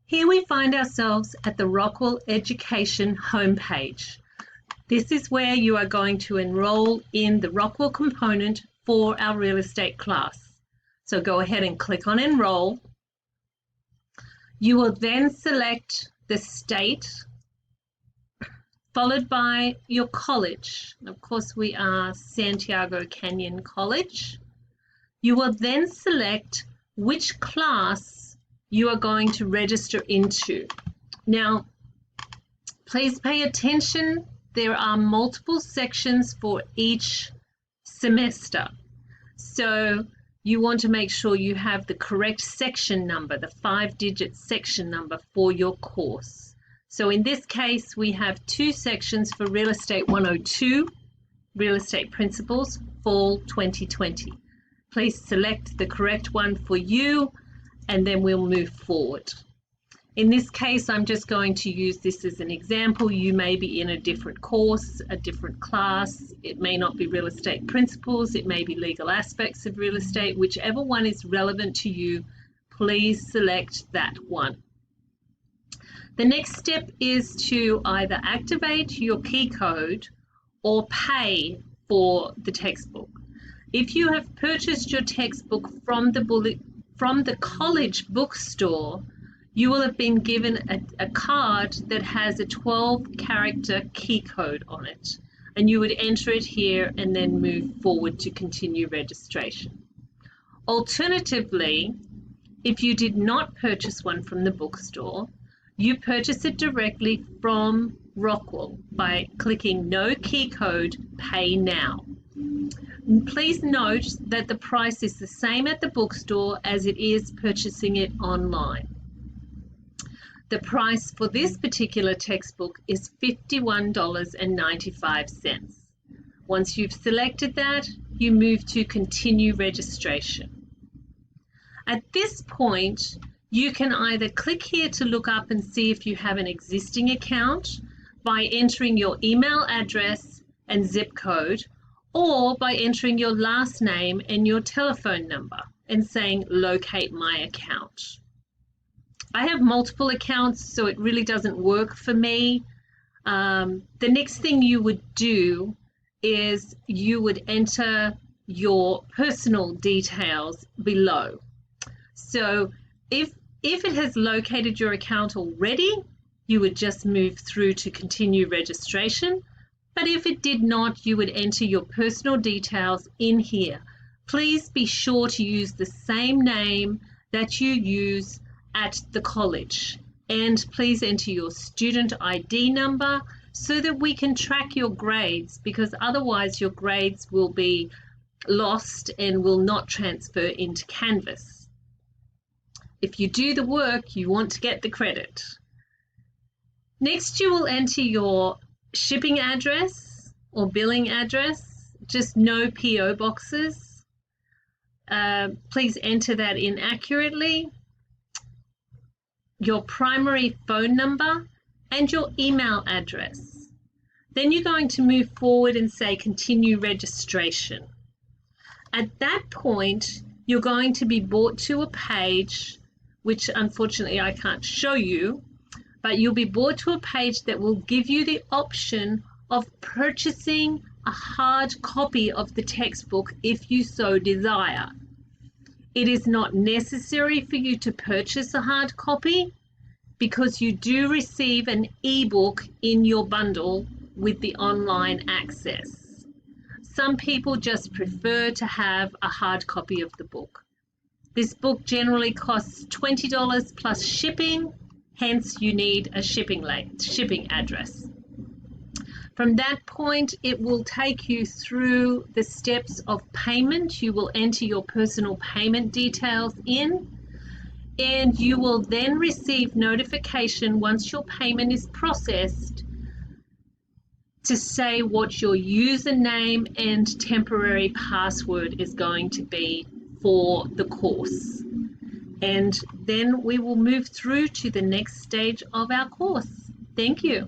Here we find ourselves at the Rockwell Education homepage. This is where you are going to enroll in the Rockwell component for our real estate class. So go ahead and click on Enroll. You will then select the state, followed by your college. Of course, we are Santiago Canyon College. You will then select which class you are going to register into. Now, please pay attention. There are multiple sections for each semester. So you want to make sure you have the correct section number, the 5-digit section number for your course. So in this case, we have 2 sections for Real Estate 102, Real Estate Principles, Fall 2020. Please select the correct one for you, and then we'll move forward. In this case, I'm just going to use this as an example. You may be in a different course, a different class. It may not be Real Estate Principles. It may be Legal Aspects of Real Estate. Whichever one is relevant to you, please select that one. The next step is to either activate your key code or pay for the textbook. If you have purchased your textbook from the college bookstore, you will have been given a card that has a 12-character key code on it, and you would enter it here and then move forward to continue registration. Alternatively, if you did not purchase one from the bookstore, you purchase it directly from Rockwell by clicking No Key Code, Pay Now. Please note that the price is the same at the bookstore as it is purchasing it online. The price for this particular textbook is $51.95. Once you've selected that, you move to Continue Registration. At this point, you can either click here to look up and see if you have an existing account by entering your email address and zip code, or by entering your last name and your telephone number and saying Locate My Account. I have multiple accounts, so it really doesn't work for me. The next thing you would do is you would enter your personal details below. So if it has located your account already, you would just move through to Continue Registration. But if it did not, you would enter your personal details in here. Please be sure to use the same name that you use at the college, and please enter your student ID number so that we can track your grades, because otherwise your grades will be lost and will not transfer into Canvas. If you do the work, you want to get the credit. Next, you will enter your shipping address or billing address, just no PO boxes. Please enter that in accurately. Your primary phone number and your email address. Then you're going to move forward and say Continue Registration. At that point, you're going to be brought to a page, which unfortunately I can't show you, but you'll be brought to a page that will give you the option of purchasing a hard copy of the textbook if you so desire. It is not necessary for you to purchase a hard copy because you do receive an ebook in your bundle with the online access. Some people just prefer to have a hard copy of the book. This book generally costs $20 plus shipping, hence you need a shipping address. From that point, it will take you through the steps of payment. You will enter your personal payment details in, and you will then receive notification once your payment is processed to say what your username and temporary password is going to be for the course. And then we will move through to the next stage of our course. Thank you.